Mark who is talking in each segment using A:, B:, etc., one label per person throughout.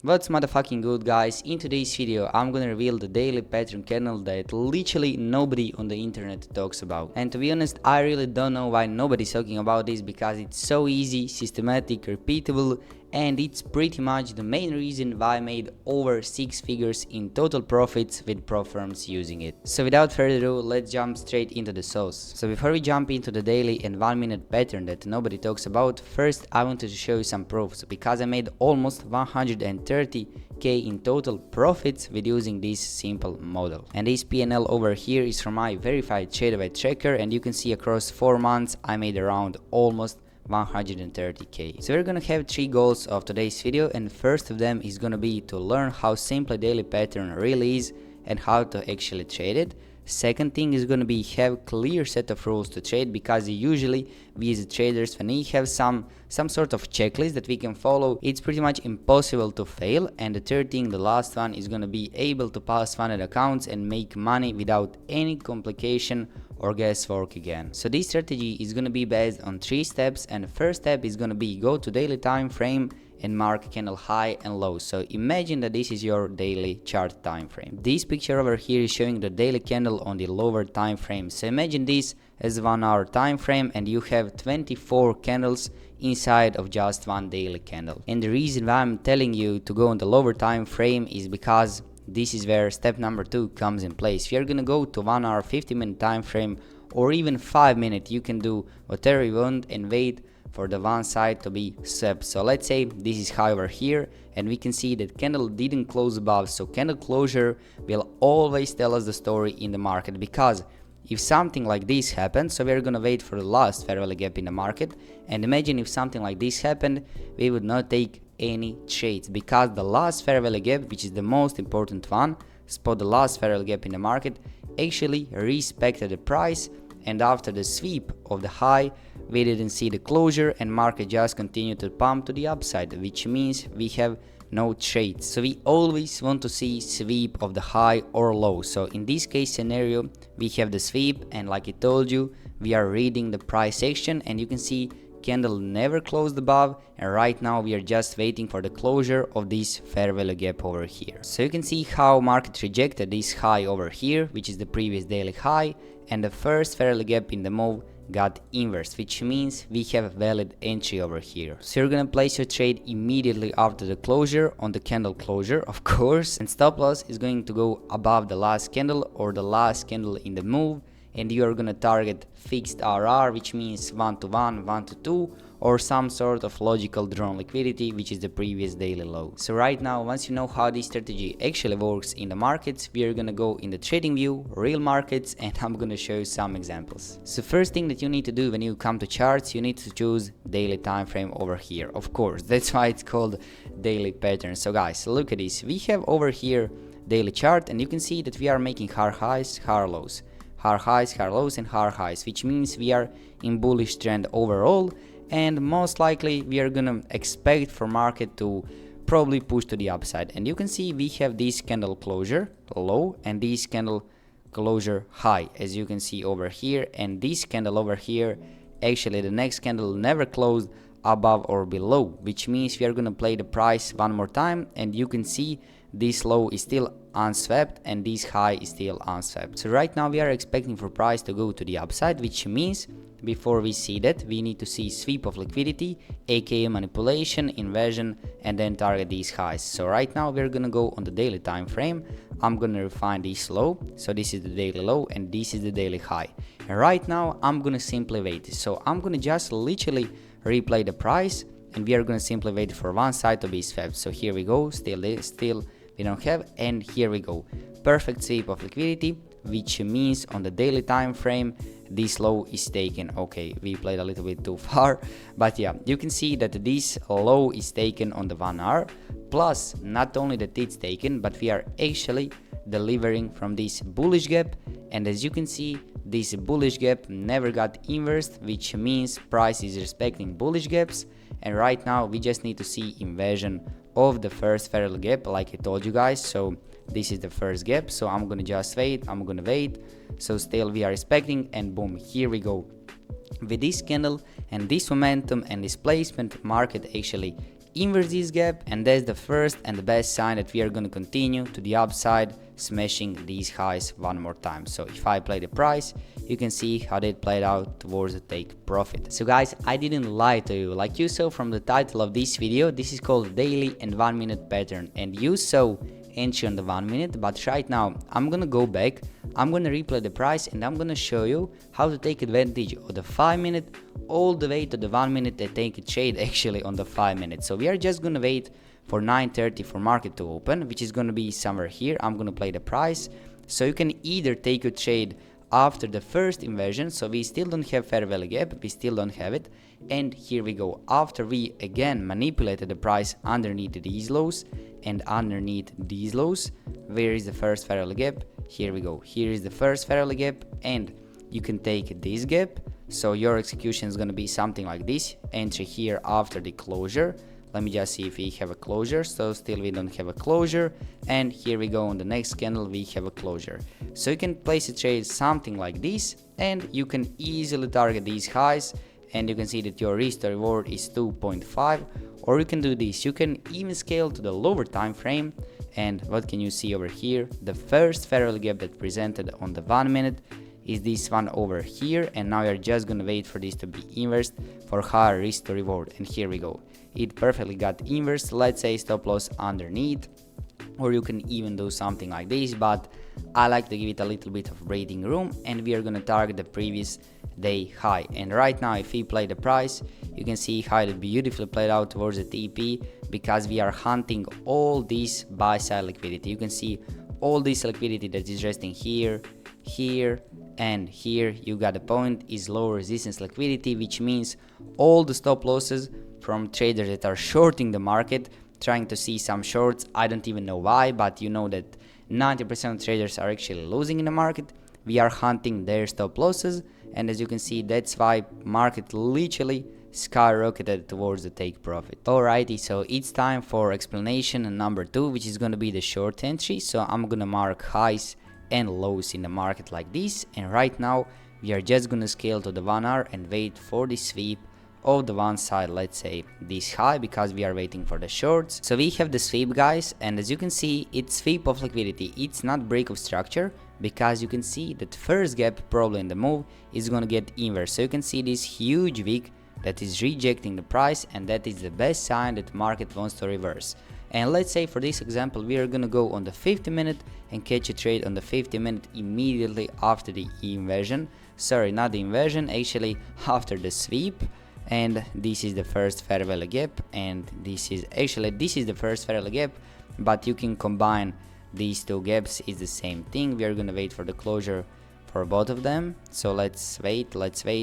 A: What's motherfucking good, guys? In today's video I'm gonna reveal the daily pattern candle that literally nobody on the internet talks about. And to be honest, I really don't know why nobody's talking about this, because it's so easy, systematic, repeatable, and it's pretty much the main reason why I made over 6 figures in total profits with prop firms using it. So without further ado, let's jump straight into the sauce. So before we jump into the daily and 1 minute pattern that nobody talks about, first I wanted to show you some proofs, because I made almost 130k in total profits with using this simple model. And this PNL over here is from my verified trader tracker, and you can see across 4 months I made around almost 130k. So we're gonna have 3 goals of today's video, and first of them is gonna be to learn how simple a daily pattern really is and how to actually trade it. Second thing is gonna be have clear set of rules to trade, because usually we as traders, when we have some sort of checklist that we can follow, it's pretty much impossible to fail. And the third thing, the last one, is gonna be able to pass funded accounts and make money without any complication or guesswork again. So this strategy is gonna be based on 3 steps, and the first step is gonna be go to daily time frame and mark candle high and low. So imagine that this is your daily chart time frame. This picture over here is showing the daily candle on the lower time frame. So imagine this as 1 hour time frame, and you have 24 candles inside of just one daily candle. And the reason why I'm telling you to go on the lower time frame is because this is where step number 2 comes in place. If you're gonna go to 1 hour 50-minute time frame or even 5 minute, you can do whatever you want and wait for the one side to be swept. So let's say this is high over here, and we can see that candle didn't close above, so candle closure will always tell us the story in the market. Because if something like this happens, so we're gonna wait for the last fair value gap in the market, and imagine if something like this happened, we would not take any trades, because the last fair value gap, which is the most important one, spot the last fair value gap in the market, actually respected the price, and after the sweep of the high we didn't see the closure, and market just continued to pump to the upside, which means we have no trades. So we always want to see sweep of the high or low. So in this case scenario we have the sweep, and like I told you, we are reading the price action, and you can see candle never closed above, and right now we are just waiting for the closure of this fair value gap over here. So you can see how market rejected this high over here, which is the previous daily high, and the first fair value gap in the move got inverse, which means we have a valid entry over here. So you're gonna place your trade immediately after the closure on the candle closure, of course, and stop loss is going to go above the last candle or the last candle in the move, and you are gonna target fixed RR, which means 1 to 1, 1 to 2, or some sort of logical drawn liquidity, which is the previous daily low. So right now, once you know how this strategy actually works in the markets, we are gonna go in the trading view, real markets, and I'm gonna show you some examples. So first thing that you need to do when you come to charts, you need to choose daily time frame over here. Of course, that's why it's called daily pattern. So guys, look at this. We have over here daily chart, and you can see that we are making higher highs, higher lows, higher highs, higher lows, and higher highs, which means we are in bullish trend overall, and most likely we are gonna expect for market to probably push to the upside. And you can see we have this candle closure low and this candle closure high, as you can see over here, and this candle over here, actually the next candle never closed above or below, which means we are gonna play the price one more time, and you can see this low is still unswept and this high is still unswept. So right now we are expecting for price to go to the upside, which means before we see that, we need to see sweep of liquidity, aka manipulation, inversion, and then target these highs. So right now we're gonna go on the daily time frame. I'm gonna refine this low. So this is the daily low and this is the daily high. And right now I'm gonna simply wait. So I'm gonna just literally replay the price, and we are gonna simply wait for one side to be swept. So here we go, still we don't have, and here we go, perfect sweep of liquidity, which means on the daily time frame this low is taken. Okay, we played a little bit too far, but yeah, you can see that this low is taken on the 1 hour, plus not only that it's taken, but we are actually delivering from this bullish gap, and as you can see, this bullish gap never got inversed, which means price is respecting bullish gaps, and right now we just need to see inversion of the first fair value gap, like I told you guys. So this is the first gap, so I'm gonna just wait, so still we are expecting, and boom, here we go. With this candle and this momentum and this placement, market actually inverse this gap, and that's the first and the best sign that we are gonna continue to the upside, smashing these highs one more time. So if I play the price, you can see how they played out towards the take profit. So guys, I didn't lie to you. Like you saw from the title of this video, this is called daily and 1 minute pattern, and you saw entry on the 1 minute, but right now I'm gonna go back, I'm gonna replay the price, and I'm gonna show you how to take advantage of the 5 minute all the way to the 1 minute and take a trade actually on the 5 minutes. So we are just gonna wait for 9:30 for market to open, which is gonna be somewhere here. I'm gonna play the price, so you can either take a trade after the first inversion, so we still don't have fair value gap, we still don't have it, and here we go, after we again manipulated the price underneath these lows and underneath these lows. Where is the first fair value gap? Here we go, here is the first fair value gap, and you can take this gap, so your execution is going to be something like this. Entry here after the closure. Let me just see if we have a closure. So still we don't have a closure, and here we go on the next candle, we have a closure. So you can place a trade something like this, and you can easily target these highs, and you can see that your risk to reward is 2.5. Or you can do this, you can even scale to the lower time frame, and what can you see over here? The first fair value gap that presented on the 1 minute is this one over here, and now you're just gonna wait for this to be inversed for higher risk to reward, and here we go, it perfectly got inversed. Let's say stop loss underneath, or you can even do something like this, but I like to give it a little bit of breathing room, and we are gonna target the previous day high. And right now if we play the price, you can see how it beautifully played out towards the TP, because we are hunting all this buy side liquidity. You can see all this liquidity that is resting here, here, and here. You got the point, is low resistance liquidity, which means all the stop losses from traders that are shorting the market, trying to see some shorts. I don't even know why, but you know that 90% of traders are actually losing in the market. We are hunting their stop losses, and as you can see, that's why market literally skyrocketed towards the take profit. Alrighty, so it's time for explanation number 2, which is going to be the short entry. So I'm gonna mark highs and lows in the market like this, and right now we are just gonna scale to the 1 hour and wait for the sweep of the one side, let's say this high, because we are waiting for the shorts. So we have the sweep, guys, and as you can see, it's sweep of liquidity, it's not break of structure, because you can see that first gap probably in the move is gonna get inverse. So you can see this huge wick that is rejecting the price, and that is the best sign that market wants to reverse. And let's say for this example, we are gonna go on the 50 minute and catch a trade on the 50 minute immediately after the inversion. Sorry, not the inversion, actually after the sweep. And this is the first fair value gap, and this is the first fair value gap, but you can combine these two gaps, is the same thing. We are gonna wait for the closure for both of them. So let's wait.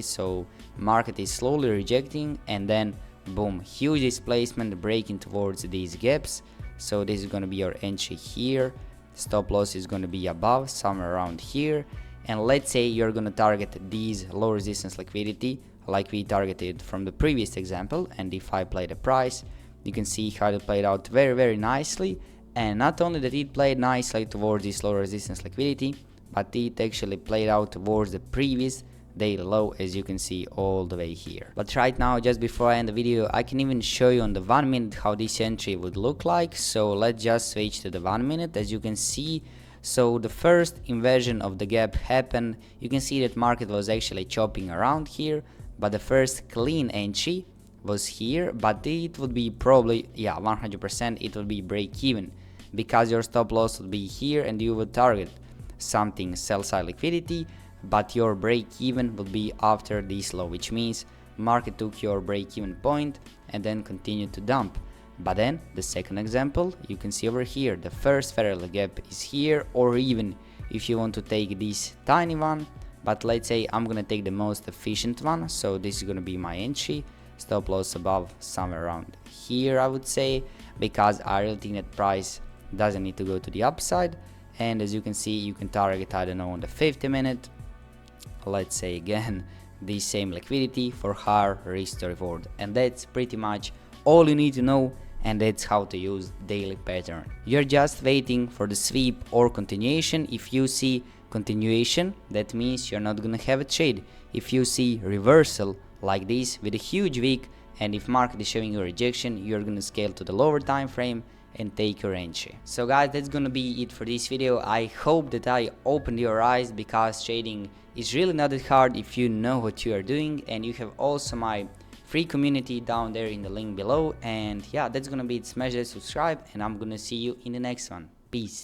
A: So market is slowly rejecting, and then boom, huge displacement breaking towards these gaps. So this is going to be your entry here, stop loss is going to be above somewhere around here, and let's say you're going to target these low resistance liquidity like we targeted from the previous example. And if I play the price, you can see how it played out very nicely, and not only that it played nicely towards this low resistance liquidity, but it actually played out towards the previous daily low, as you can see all the way here. But right now, just before I end the video, I can even show you on the 1 minute how this entry would look like. So let's just switch to the 1 minute. As you can see, so the first inversion of the gap happened. You can see that market was actually chopping around here, but the first clean entry was here, but it would be probably, yeah, 100% it would be break even, because your stop loss would be here and you would target something sell side liquidity, but your break even will be after this low, which means market took your break even point and then continued to dump. But then the second example, you can see over here, the first fair value gap is here, or even if you want to take this tiny one, but let's say I'm gonna take the most efficient one. So this is gonna be my entry, stop loss above somewhere around here, I would say, because I really think that price doesn't need to go to the upside. And as you can see, you can target, I don't know, on the 50 minute, let's say again the same liquidity for higher risk to reward. And that's pretty much all you need to know, and that's how to use daily pattern. You're just waiting for the sweep or continuation. If you see continuation, that means you're not gonna have a trade. If you see reversal like this with a huge wick, and if market is showing you a rejection, you're gonna scale to the lower time frame and take your entry. So guys, that's gonna be it for this video. I hope that I opened your eyes, because trading is really not that hard if you know what you are doing. And you have also my free community down there in the link below. And yeah, that's gonna be it. Smash that subscribe, and I'm gonna see you in the next one. Peace.